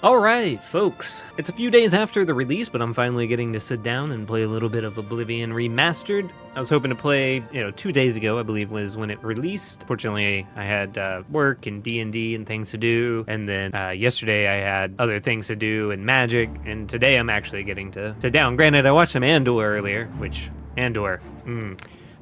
Alright, folks, it's a few days after the release, but I'm finally getting to sit down and play a little bit of Oblivion Remastered. I was hoping to play, 2 days ago, I believe, was when it released. Fortunately, I had work and D&D and things to do, and then yesterday I had other things to do and Magic, and today I'm actually getting to down. Granted, I watched some Andor earlier, which, if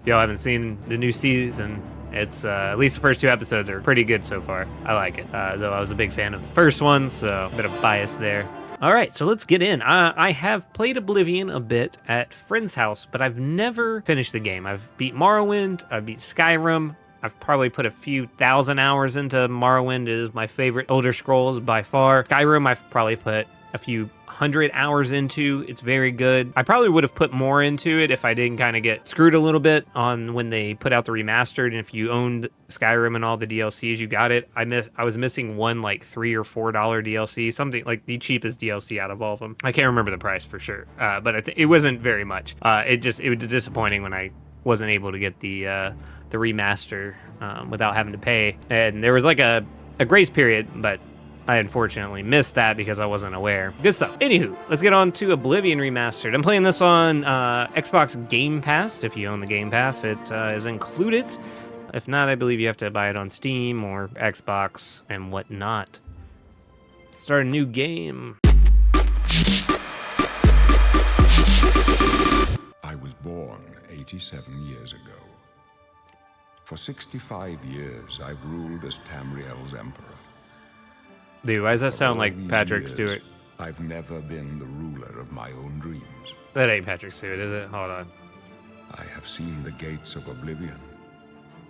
y'all haven't seen the new season, it's, at least the first 2 episodes are pretty good so far. I like it, though I was a big fan of the first one, so a bit of bias there. All right, so let's get in. I have played Oblivion a bit at friend's house, but I've never finished the game. I've beat Morrowind, I've beat Skyrim. I've probably put a few thousand hours into Morrowind. It is my favorite Elder Scrolls by far. Skyrim, I've probably put a few 100 hours into. It's very good. I probably would have put more into it if I didn't kind of get screwed a little bit on when they put out the remastered, and if you owned Skyrim and all the DLCs, you got it. I was missing one like $3 or $4 DLC, something like the cheapest DLC out of all of them. I can't remember the price for sure, but it wasn't very much. It was disappointing when I wasn't able to get the remaster without having to pay, and there was like a grace period, but I unfortunately missed that because I wasn't aware. Good stuff. Anywho, let's get on to Oblivion Remastered. I'm playing this on Xbox Game Pass. If you own the Game Pass, it is included. If not, I believe you have to buy it on Steam or Xbox and whatnot. Start a new game. I was born 87 years ago. For 65 years, I've ruled as Tamriel's emperor. Dude, why does that sound like Patrick years, Stewart? I've never been the ruler of my own dreams. That ain't Patrick Stewart, is it? Hold on. I have seen the gates of Oblivion,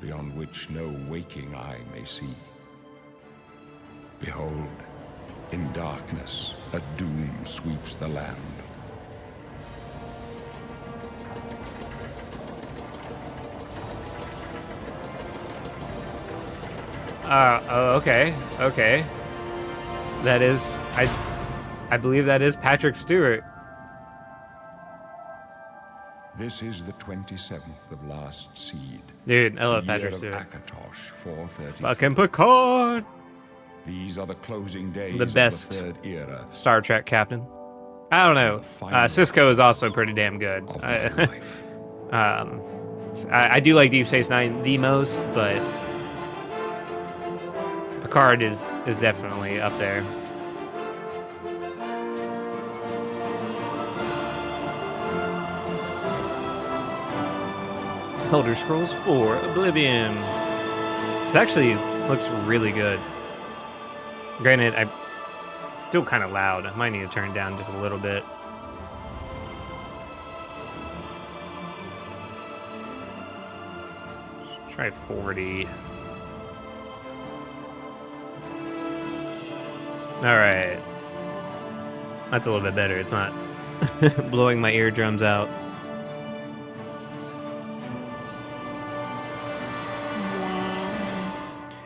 beyond which no waking eye may see. Behold, in darkness, a doom sweeps the land. Okay. That is, I believe that is Patrick Stewart. This is the 27th of last seed. Dude, I love Patrick Stewart. Akatosh, 430. Fucking Picard! These are the closing days The best of the third era. Star Trek captain. I don't know. Cisco is also pretty damn good. Of my life. I do like Deep Space Nine the most, but Picard is definitely up there. Elder Scrolls 4 Oblivion. This actually looks really good. Granted, it's still kind of loud. I might need to turn it down just a little bit. Let's try 40. Alright. That's a little bit better. It's not blowing my eardrums out.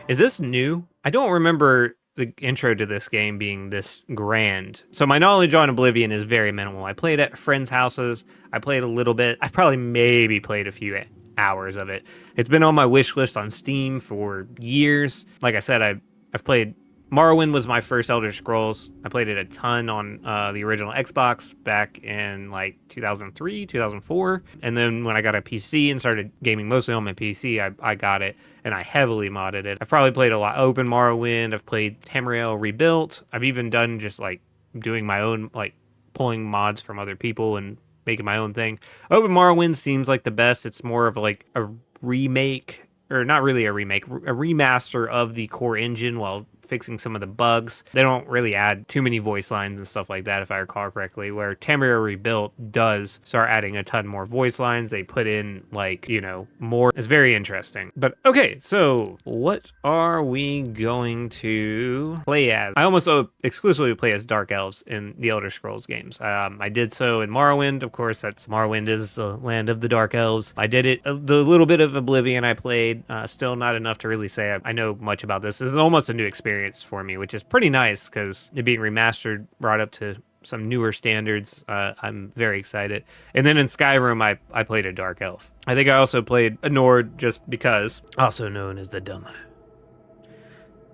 Is this new? I don't remember the intro to this game being this grand. So my knowledge on Oblivion is very minimal. I played at friends' houses. I played a little bit. I probably maybe played a few hours of it. It's been on my wish list on Steam for years. Like I said, I've played... Morrowind was my first Elder Scrolls. I played it a ton on the original Xbox back in like 2003, 2004. And then when I got a PC and started gaming mostly on my PC, I got it and I heavily modded it. I've probably played a lot open Morrowind. I've played Tamriel Rebuilt. I've even done just like doing my own, like pulling mods from other people and making my own thing. Open Morrowind seems like the best. It's more of like a remake, or not really a remake, a remaster of the core engine while fixing some of the bugs. They don't really add too many voice lines and stuff like that, if I recall correctly, where Tamriel Rebuilt does start adding a ton more voice lines. They put in, like, more. It's very interesting. But okay, so what are we going to play as? I almost exclusively play as Dark Elves in the Elder Scrolls games. I did so in Morrowind. Of course, Morrowind is the land of the Dark Elves. I did it, the little bit of Oblivion I played, still not enough to really say I know much about this. This is almost a new experience for me, which is pretty nice because it being remastered, brought up to some newer standards. I'm very excited. And then in Skyrim, I played a Dark Elf. I think I also played a Nord just because, also known as the Dumber,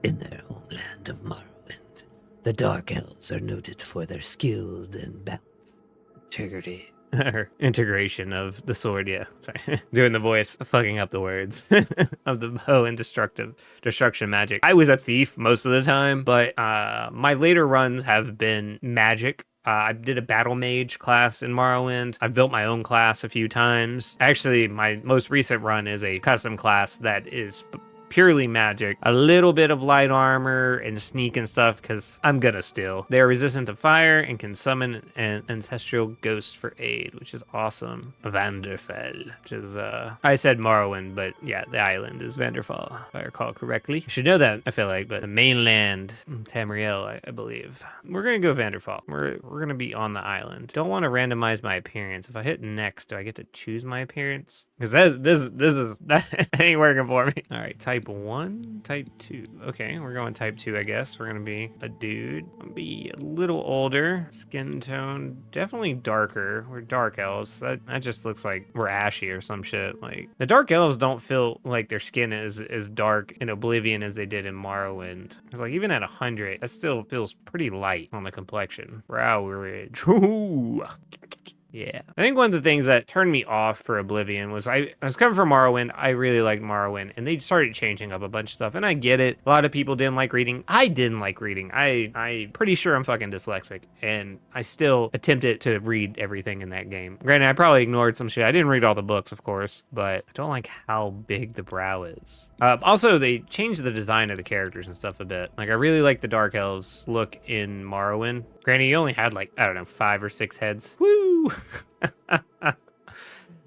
in their homeland of Morrowind. The Dark Elves are noted for their skill and balance, integrity. Or integration of the sword, yeah. Sorry. Doing the voice, fucking up the words of the bow and destruction magic. I was a thief most of the time, but my later runs have been magic. I did a battle mage class in Morrowind. I've built my own class a few times. Actually, my most recent run is a custom class that is purely magic, a little bit of light armor and sneak and stuff because I'm gonna steal. They're resistant to fire and can summon an ancestral ghost for aid, which is awesome. Vanderfell, which is I said Morrowind, but yeah, the island is Vanderfall, if I recall correctly. I should know that, I feel like, but the mainland, Tamriel, I believe. We're gonna go Vanderfall. We're gonna be on the island. Don't want to randomize my appearance. If I hit next, do I get to choose my appearance? Because that ain't working for me. All right, type 1, type 2. Okay, we're going type 2, I guess. We're gonna be a dude. Be a little older. Skin tone, definitely darker. We're dark elves. That just looks like we're ashy or some shit. Like, the dark elves don't feel like their skin is as dark in Oblivion as they did in Morrowind. It's like, even at 100, that still feels pretty light on the complexion. Brow ridge. Ooh. Yeah. I think one of the things that turned me off for Oblivion was I was coming from Morrowind. I really liked Morrowind, and they started changing up a bunch of stuff, and I get it. A lot of people didn't like reading. I didn't like reading. I'm pretty sure I'm fucking dyslexic, and I still attempted to read everything in that game. Granted, I probably ignored some shit. I didn't read all the books, of course, but I don't like how big the brow is. Also, they changed the design of the characters and stuff a bit. Like, I really like the Dark Elves look in Morrowind. Granted, you only had, like, I don't know, 5 or 6 heads. Woo!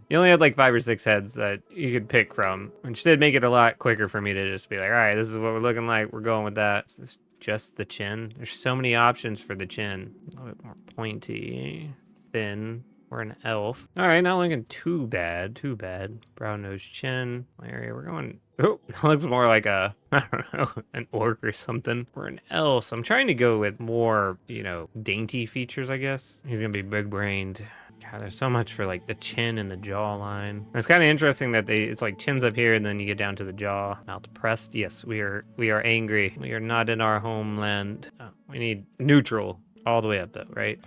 You only had like 5 or 6 heads that you could pick from, which did make it a lot quicker for me to just be like, all right, this is what we're looking like. We're going with that. Is this just the chin? There's so many options for the chin. A little bit more pointy, thin. We're an elf. All right, not looking too bad. Too bad. Brown nose, chin. Area. We're going. Oh, that looks more like I don't know, an orc or something. We're an elf. So I'm trying to go with more, you know, dainty features, I guess. He's gonna be big-brained. God, there's so much for like the chin and the jawline. It's kind of interesting that it's like chins up here and then you get down to the jaw. Mouth pressed. Yes, we are angry. We are not in our homeland. Oh, we need neutral all the way up though, right?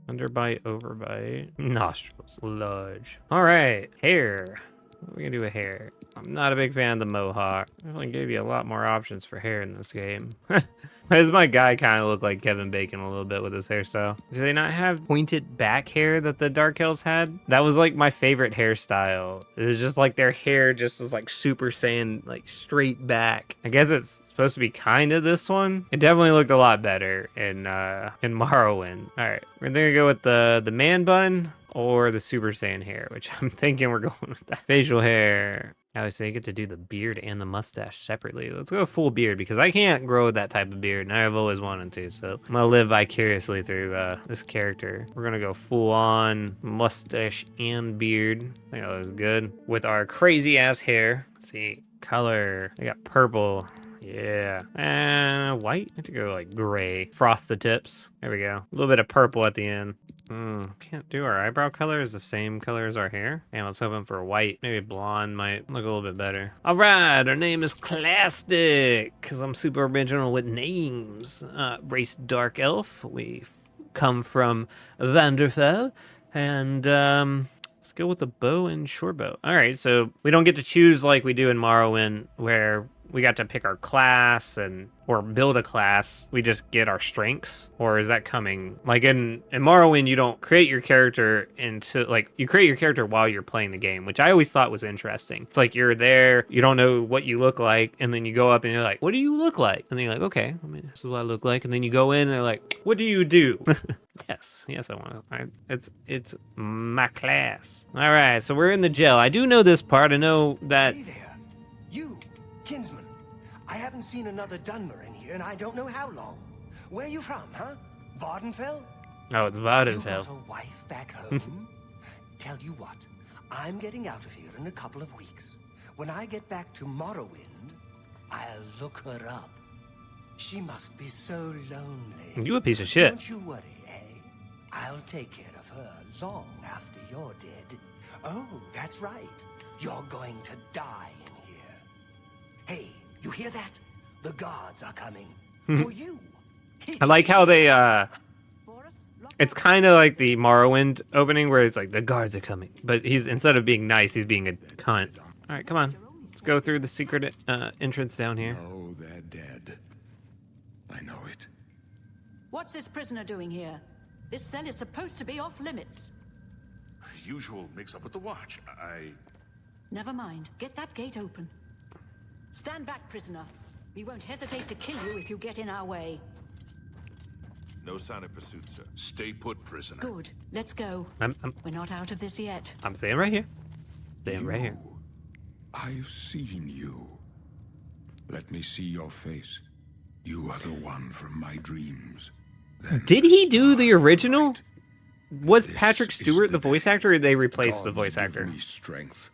Underbite, overbite, nostrils, large. All right, hair. What are we gonna do with hair? I'm not a big fan of the mohawk. I definitely gave you a lot more options for hair in this game. Why does my guy kind of look like Kevin Bacon a little bit with his hairstyle? Do they not have pointed back hair that the Dark Elves had? That was like my favorite hairstyle. It was just like their hair just was like Super Saiyan, like straight back. I guess it's supposed to be kind of this one. It definitely looked a lot better in Morrowind. All right, we're gonna go with the man bun or the Super Saiyan hair, which I'm thinking we're going with that. Facial hair. Oh, so you get to do the beard and the mustache separately. Let's go full beard because I can't grow that type of beard and I've always wanted to. So I'm gonna live vicariously through this character. We're gonna go full on mustache and beard. I think that looks good with our crazy ass hair. Let's see, color. I got purple. Yeah. And white. I have to go like gray. Frost the tips. There we go. A little bit of purple at the end. Can't do our eyebrow color is the same color as our hair. And I was hoping for white. Maybe blonde might look a little bit better. All right, our name is Clastic, because I'm super original with names. Race Dark Elf. We come from Vanderfell. And, let's go with the bow and short bow. All right, so we don't get to choose like we do in Morrowind, where we got to pick our class or build a class. We just get our strengths. Or is that coming? Like in Morrowind, you don't create your character you create your character while you're playing the game, which I always thought was interesting. It's like you're there, you don't know what you look like, and then you go up and you're like, what do you look like? And then you're like, okay, I mean, this is what I look like. And then you go in and they're like, what do you do? Yes, I want to. It's my class. All right, so we're in the jail. I do know this part. I know that. Hey there, you, kinsman. I haven't seen another Dunmer in here, and I don't know how long. Where you from, huh? Vardenfell? Oh, it's You Vardenfell. got a wife back home? Tell you what, I'm getting out of here in a couple of weeks. When I get back to Morrowind, I'll look her up. She must be so lonely. You a piece of shit. Don't you worry, eh? I'll take care of her long after you're dead. Oh, that's right. You're going to die in here. Hey, you hear that? The guards are coming. For you. I like how they, it's kind of like the Morrowind opening where it's like, the guards are coming. But he's, instead of being nice, he's being a cunt. All right, come on. Let's go through the secret entrance down here. No, they're dead. I know it. What's this prisoner doing here? This cell is supposed to be off limits. Usual mix-up with the watch. Never mind. Get that gate open. Stand back, prisoner. We won't hesitate to kill you if you get in our way. No sign of pursuit, sir. Stay put, prisoner. Good. Let's go. We're not out of this yet. I'm staying right here. Staying right here. I've seen you. Let me see your face. You are the one from my dreams. Then Did he do the original? Was This Patrick is Stewart the voice day. actor, or did they replace the Gods voice give actor? me strength.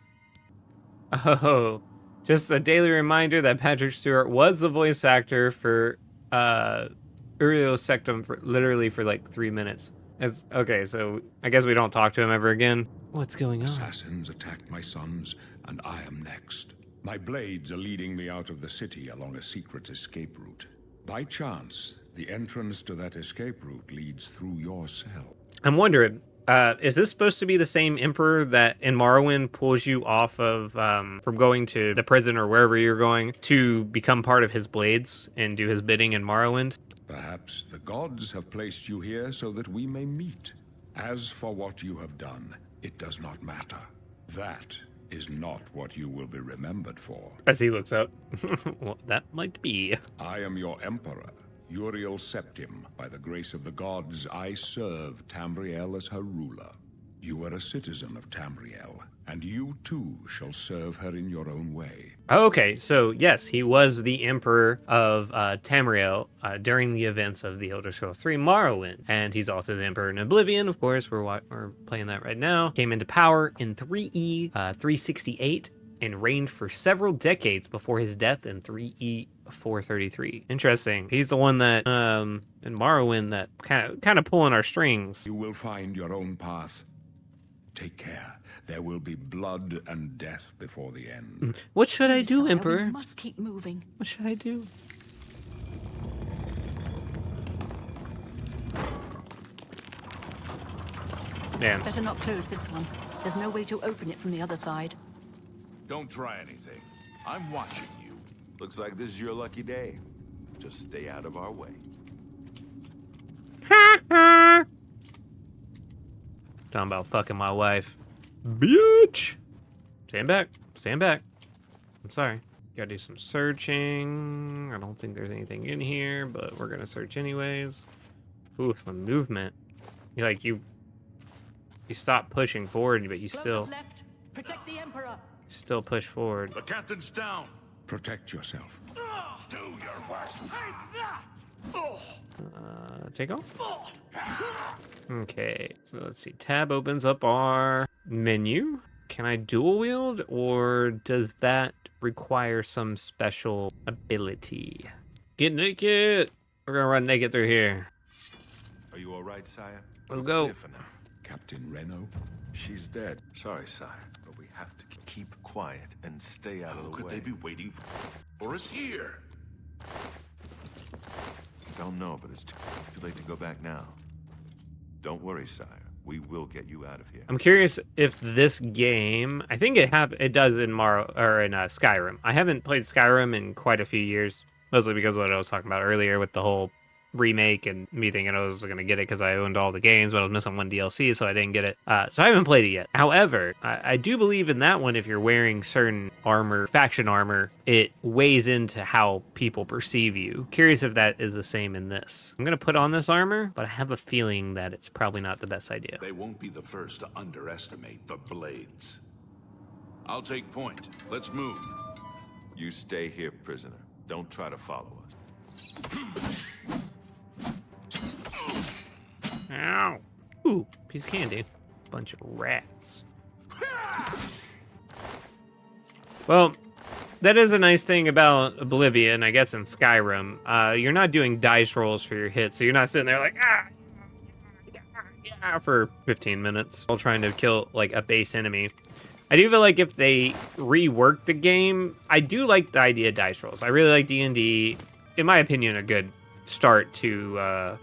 Oh, just a daily reminder that Patrick Stewart was the voice actor for Uriel Sectum for literally for like 3 minutes. It's, okay, so I guess we don't talk to him ever again. What's going on? Assassins attacked my sons, and I am next. My blades are leading me out of the city along a secret escape route. By chance, the entrance to that escape route leads through your cell. I'm wondering, is this supposed to be the same Emperor that in Morrowind pulls you off of from going to the prison or wherever you're going to become part of his blades and do his bidding in Morrowind? Perhaps the gods have placed you here so that we may meet. As for what you have done, it does not matter. That is not what you will be remembered for. As he looks up. Well, that might be. I am your emperor, Uriel Septim. By the grace of the gods, I serve Tamriel as her ruler. You are a citizen of Tamriel, and you too shall serve her in your own way. Okay, so yes, he was the Emperor of Tamriel during the events of the Elder Scrolls 3 Morrowind, and he's also the Emperor in Oblivion. Of course, we're playing that right now. Came into power in 3E 368 and reigned for several decades before his death in 3E 433. Interesting. He's the one that in Morrowind that kind of pulling our strings. You will find your own path. Take care. There will be blood and death before the end. What should I do, Sire, Emperor? We must keep moving. What should I do? Damn. Better not close this one. There's no way to open it from the other side. Don't try anything. I'm watching you. Looks like this is your lucky day. Just stay out of our way. Talking about fucking my wife. Bitch! Stand back. Stand back. I'm sorry. Gotta do some searching. I don't think there's anything in here, but we're gonna search anyways. Ooh, some movement. You stop pushing forward, but you Close still up left. Protect the Emperor. push forward. The captain's down. Protect yourself. Do your worst. Take off. Okay, so let's see. Tab opens up our menu. Can I dual wield, or does that require some special ability? Get naked. We're gonna run naked through here. Are you all right, sire? Let's We're go. clear for now. Captain Reno, She's dead. Sorry, sire, but we have to keep quiet and stay out How of the could way. they be waiting for us here? Don't know, but it's too late to go back now. Don't worry, sire. We will get you out of here. I'm curious if this game, I think it does in Skyrim. I haven't played Skyrim in quite a few years, mostly because of what I was talking about earlier with the whole remake and me thinking I was going to get it because I owned all the games, but I was missing one DLC, so I didn't get it. So I haven't played it yet. However, I do believe in that one, if you're wearing certain armor, faction armor, it weighs into how people perceive you. Curious if that is the same in this. I'm going to put on this armor, but I have a feeling that it's probably not the best idea. They won't be the first to underestimate the blades. I'll take point. Let's move. You stay here, prisoner. Don't try to follow us. Ow. Ooh, piece of candy. Bunch of rats. Well, that is a nice thing about Oblivion, I guess in Skyrim. You're not doing dice rolls for your hits, so you're not sitting there like, for 15 minutes while trying to kill, like, a base enemy. I do feel like if they rework the game, I do like the idea of dice rolls. I really like D&D. In my opinion, a good start to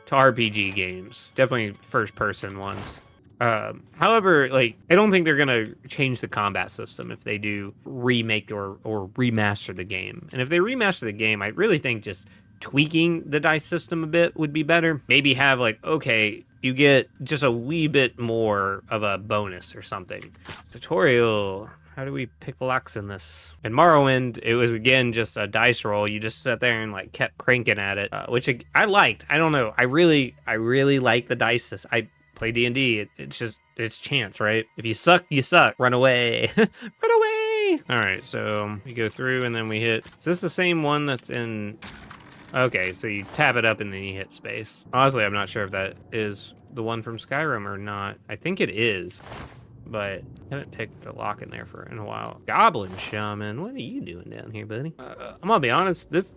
RPG games. Definitely first-person ones. However, like, I don't think they're gonna change the combat system if they do remake or remaster the game. And if they remaster the game, I really think just tweaking the dice system a bit would be better. Maybe have like, okay, you get just a wee bit more of a bonus or something. Tutorial. How do we pick locks in this? In Morrowind, it was again just a dice roll. You just sat there and like kept cranking at it, which I liked. I don't know. I really like the dice system. I play D&D. It's chance, right? If you suck, you suck. Run away. Run away. All right, so we go through and then we hit. Is this the same one that's in? Okay, so you tap it up and then you hit space. Honestly, I'm not sure if that is the one from Skyrim or not. I think it is, but I haven't picked the lock in there in a while. Goblin Shaman, what are you doing down here, buddy? I'm gonna be honest, this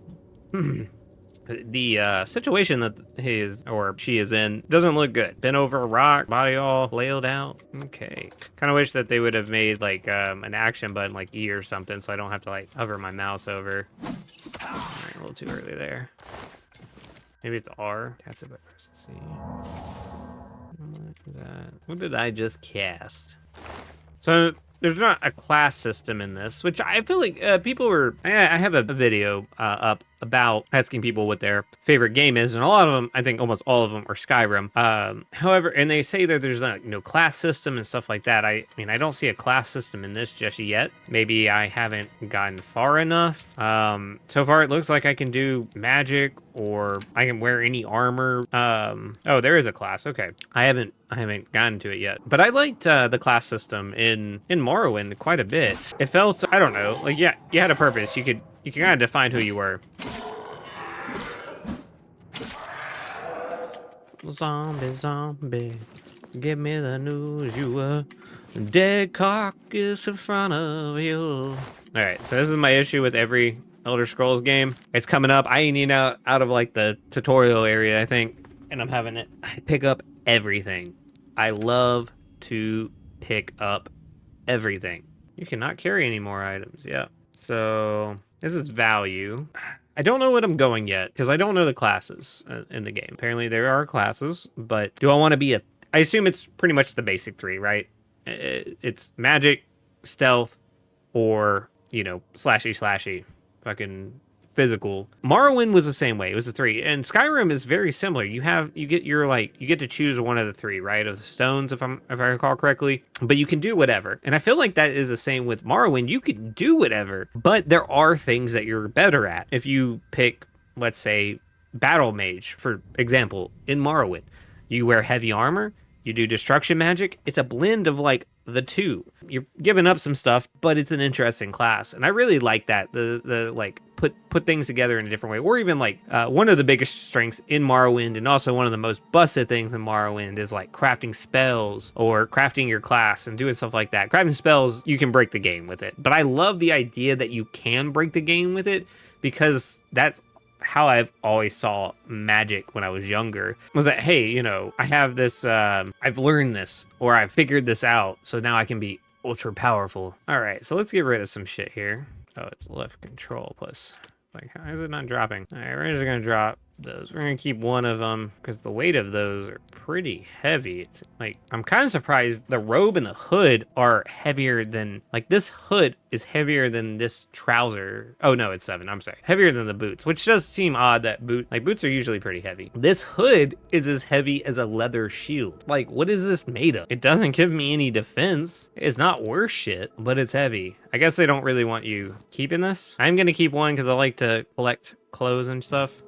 the situation that he is or she is in doesn't look good. Been over a rock, body all flailed out. Okay, kind of wish that they would have made like an action button like E or something, so I don't have to like hover my mouse over. All right, a little too early there. Maybe it's R. Cast it by press C. What did I just cast? So there's not a class system in this, which I feel like people were. I have a video up about asking people what their favorite game is, and a lot of them, I think almost all of them, are Skyrim. However, and they say that there's no class system and stuff like that. I mean, I don't see a class system in this just yet. Maybe I haven't gotten far enough. So far, it looks like I can do magic, or I can wear any armor. Oh, there is a class. Okay, I haven't gotten to it yet, but I liked the class system in Morrowind quite a bit. It felt, I don't know, like, yeah, you had a purpose. You could kind of define who you were. Zombie, give me the news. You were dead carcass in front of you. All right, so this is my issue with every Elder Scrolls game. It's coming up. I need out of like the tutorial area, I think, and I'm having it. I pick up everything. I love to pick up everything. You cannot carry any more items. Yeah. So this is value. I don't know what I'm going yet because I don't know the classes in the game. Apparently there are classes, but do I want to be I assume it's pretty much the basic three, right? It's magic, stealth, or, slashy, fucking physical. Morrowind was the same way. It was a 3, and Skyrim is very similar. You get to choose one of the 3, right, of the stones, if I recall correctly, but you can do whatever. And I feel like that is the same with Morrowind. You can do whatever, but there are things that you're better at. If you pick, let's say, battle mage, for example, in Morrowind, you wear heavy armor, you do destruction magic. It's a blend of like the two. You're giving up some stuff, but it's an interesting class, and I really like that. The like put things together in a different way, or even like one of the biggest strengths in Morrowind, and also one of the most busted things in Morrowind, is like crafting spells or crafting your class and doing stuff like that. Crafting spells, you can break the game with it, but I love the idea that you can break the game with it, because that's how I've always saw magic when I was younger, was that, hey, I have this, I've learned this, or I've figured this out, so now I can be ultra powerful. All right, so let's get rid of some shit here. Oh, it's left control plus, like, how is it not dropping? All right, we're just gonna drop those. We're gonna keep one of them because the weight of those are pretty heavy. It's like, I'm kind of surprised the robe and the hood are heavier than, like, this hood is heavier than this trouser. Oh no, it's 7, I'm sorry. Heavier than the boots, which does seem odd that boots are usually pretty heavy. This hood is as heavy as a leather shield. Like, what is this made of? It doesn't give me any defense. It's not worth shit, but it's heavy. I guess they don't really want you keeping this. I'm gonna keep one because I like to collect clothes and stuff.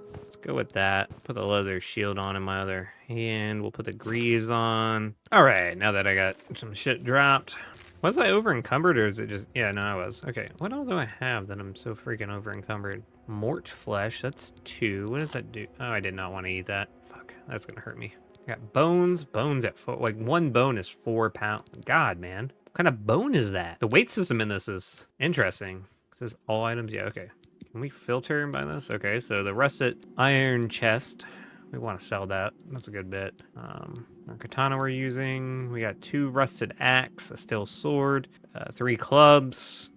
Go with that. Put the leather shield on in my other hand. We'll put the greaves on. All right, now that I got some shit dropped. Was I over encumbered, or is it just, yeah, no, I was. Okay, what else do I have that I'm so freaking over encumbered? Mort flesh, that's 2. What does that do? Oh, I did not want to eat that. Fuck, that's gonna hurt me. I got bones at 4, like 1 bone is 4 pounds. God, man, what kind of bone is that? The weight system in this is interesting. It says all items, yeah, okay. Can we filter by this? Okay, so the rusted iron chest, we want to sell that. That's a good bit. Our katana we're using, we got 2 rusted axe, a steel sword, 3 clubs,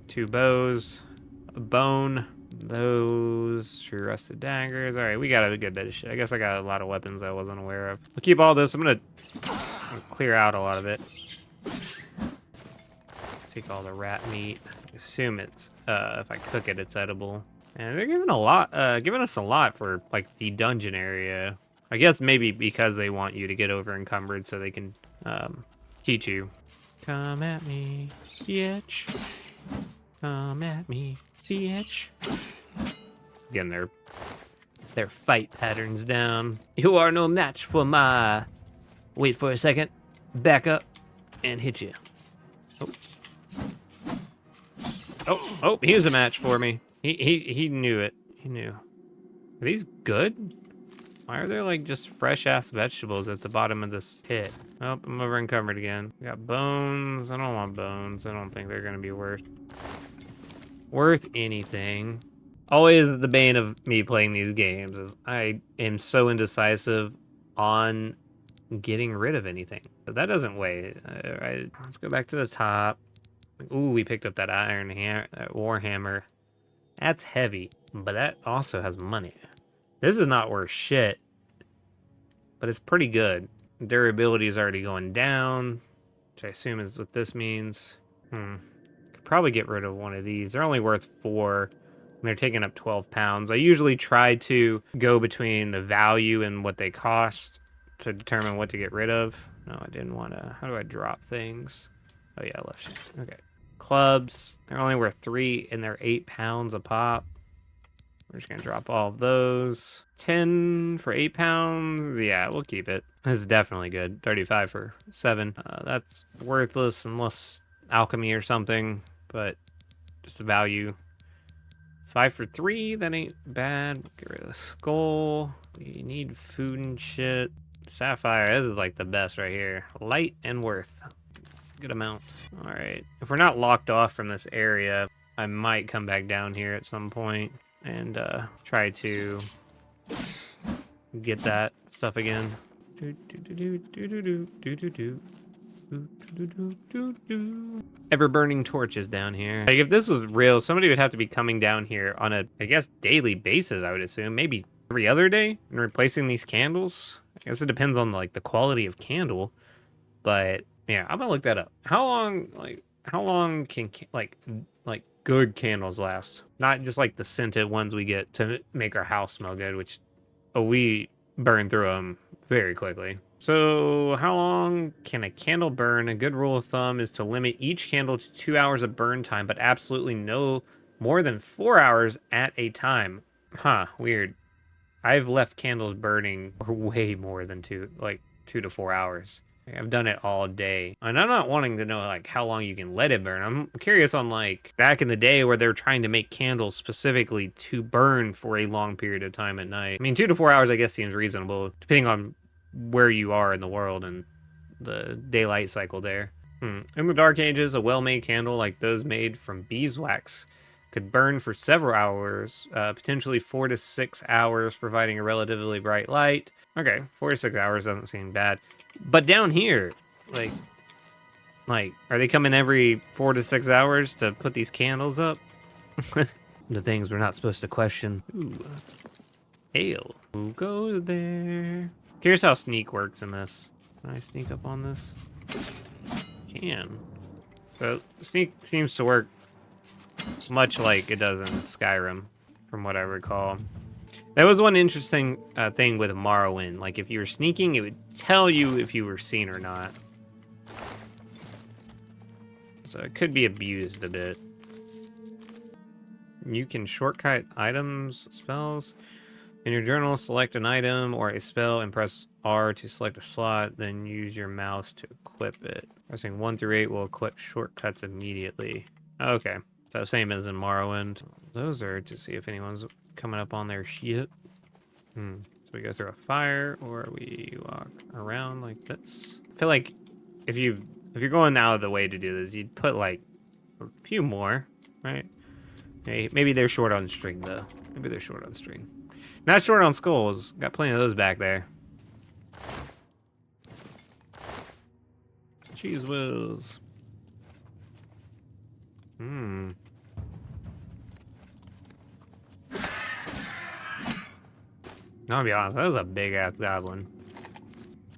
2 bows, a bone, those. True rusted daggers. All right, we got a good bit of shit. I guess I got a lot of weapons I wasn't aware of. We'll keep all this. I'm gonna clear out a lot of it. Take all the rat meat. Assume it's if I cook it, it's edible. And they're giving us a lot for like the dungeon area. I guess maybe because they want you to get over encumbered so they can teach you. Come at me, bitch. Come at me, bitch. Getting their fight patterns down. You are no match for my. Wait for a second. Back up and hit you. Oh, he was a match for me. He knew it. He knew. Are these good? Why are there like just fresh ass vegetables at the bottom of this pit? Oh, I'm over encumbered again. We got bones. I don't want bones. I don't think they're gonna be worth anything. Always the bane of me playing these games is I am so indecisive on getting rid of anything. But that doesn't wait. All right, let's go back to the top. Ooh, we picked up that that warhammer. That's heavy, but that also has money. This is not worth shit, but it's pretty good. Durability is already going down, which I assume is what this means. Could probably get rid of one of these. They're only worth 4, and they're taking up 12 pounds. I usually try to go between the value and what they cost to determine what to get rid of. No, I didn't want to. How do I drop things? Oh yeah, left shift. Okay. Clubs, they're only worth 3 and they're 8 pounds a pop. We're just gonna drop all of those. 10 for 8 pounds. Yeah, we'll keep it. This is definitely good. 35 for 7. That's worthless unless alchemy or something, but just a value. 5 for 3, that ain't bad. Get rid of the skull. We need food and shit. Sapphire, this is like the best right here. Light and worth. Good amount. All right. If we're not locked off from this area, I might come back down here at some point and try to get that stuff again. Ever burning torches down here. Like if this was real, somebody would have to be coming down here on a, I guess, daily basis, I would assume. Maybe every other day and replacing these candles. I guess it depends on like the quality of candle, but yeah, I'm gonna look that up. How long can like good candles last? Not just like the scented ones we get to make our house smell good, which we burn through them very quickly. So how long can a candle burn? A good rule of thumb is to limit each candle to 2 hours of burn time, but absolutely no more than 4 hours at a time. Huh, weird. I've left candles burning for way more than 2 to 4 hours. I've done it all day. And I'm not wanting to know like how long you can let it burn. I'm curious on like back in the day where they're trying to make candles specifically to burn for a long period of time at night. I mean, 2 to 4 hours I guess seems reasonable depending on where you are in the world and the daylight cycle there. In the Dark Ages, a well-made candle like those made from beeswax could burn for several hours, potentially 4 to 6 hours, providing a relatively bright light. Okay, 4 to 6 hours doesn't seem bad. But down here, like, are they coming every 4 to 6 hours to put these candles up? The things we're not supposed to question. Ooh. Ale. Who goes there? Here's how sneak works in this. Can I sneak up on this? Can. So, sneak seems to work much like it does in Skyrim, from what I recall. That was one interesting thing with Morrowind. Like, if you were sneaking, it would tell you if you were seen or not. So it could be abused a bit. You can shortcut items, spells. In your journal, select an item or a spell and press R to select a slot, then use your mouse to equip it. Pressing 1 through 8 will equip shortcuts immediately. Okay, so same as in Morrowind. Those are to see if anyone's coming up on their shit. So we go through a fire or we walk around like this. I feel like if you're going out of the way to do this, you'd put like a few more, right? Maybe they're short on string though. Maybe they're short on string. Not short on skulls. Got plenty of those back there. Cheese whiz. I'll be honest, that was a big ass goblin.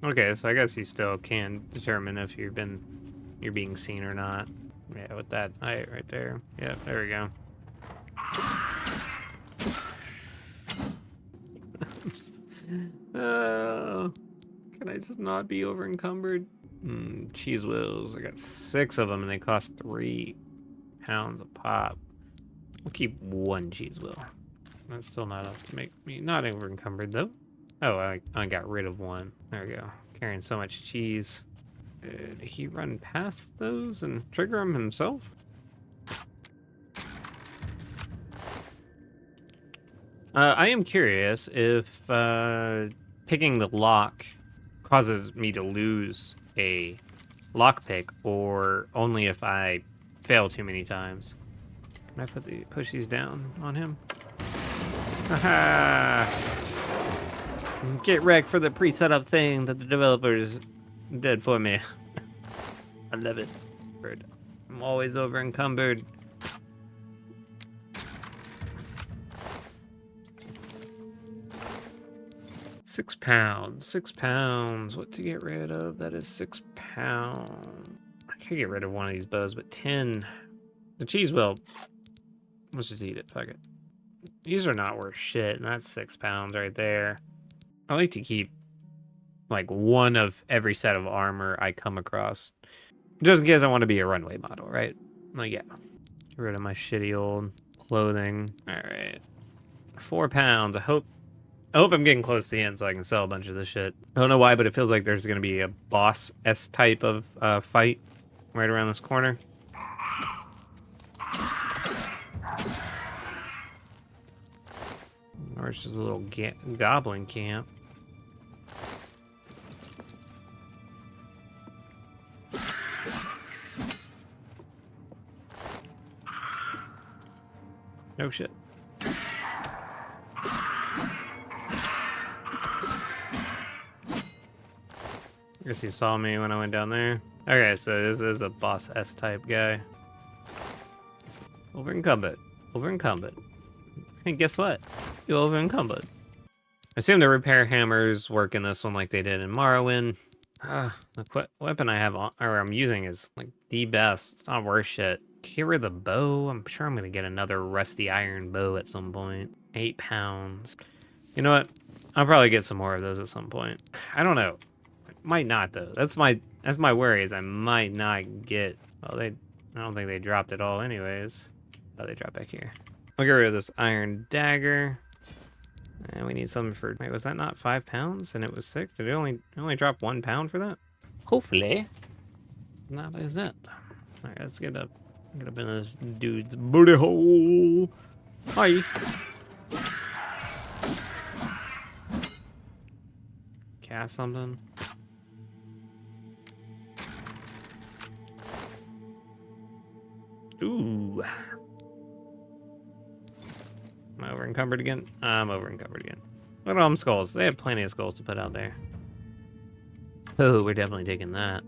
Okay, so I guess you still can determine if you're being seen or not. Yeah, with that height right there. Yeah, there we go. Oh, can I just not be over encumbered? Cheese wheels. I got 6 of them and they cost 3 pounds a pop. We'll keep 1 cheese wheel. That's still not enough to make me not over encumbered though. Oh, I got rid of 1. There we go. Carrying so much cheese. Did he run past those and trigger them himself? I am curious if picking the lock causes me to lose a lockpick, or only if I fail too many times. Can I push these down on him? Haha! Get wrecked for the pre-set up thing that the developers did for me. I love it. I'm always over encumbered. £6. £6. What to get rid of? That is £6. I could get rid of one of these bows, but 10. The cheese wheel. Let's just eat it. Fuck it. These are not worth shit, and that's £6 right there. I like to keep like 1 of every set of armor I come across, just in case I want to be a runway model, right? Like, yeah. Get rid of my shitty old clothing. All right, £4. I hope I'm getting close to the end so I can sell a bunch of this shit. I don't know why, but it feels like there's gonna be a boss S type of fight right around this corner. Or it's just a little goblin camp. No shit. I guess he saw me when I went down there. Okay, so this is a boss S type guy. Over encumbered. Over encumbered. And guess what? You're over encumbered. I assume the repair hammers work in this one like they did in Morrowind. The weapon I have on, or I'm using is like the best. It's not worth shit. Get rid of the bow. I'm sure I'm gonna get another rusty iron bow at some point. £8. You know what? I'll probably get some more of those at some point. I don't know. Might not though. That's my worry, is I might not get. Well, I don't think they dropped it all anyways. Oh, they dropped back here. I'll get rid of this iron dagger. And we need something for. Wait, was that not £5 and it was 6? Did it only drop £1 for that? Hopefully, that is it. All right, let's get up in this dude's booty hole. Hi. Cast something. Ooh. Am I over encumbered again? I'm over encumbered again. Look at all them skulls. They have plenty of skulls to put out there. Oh, we're definitely taking that.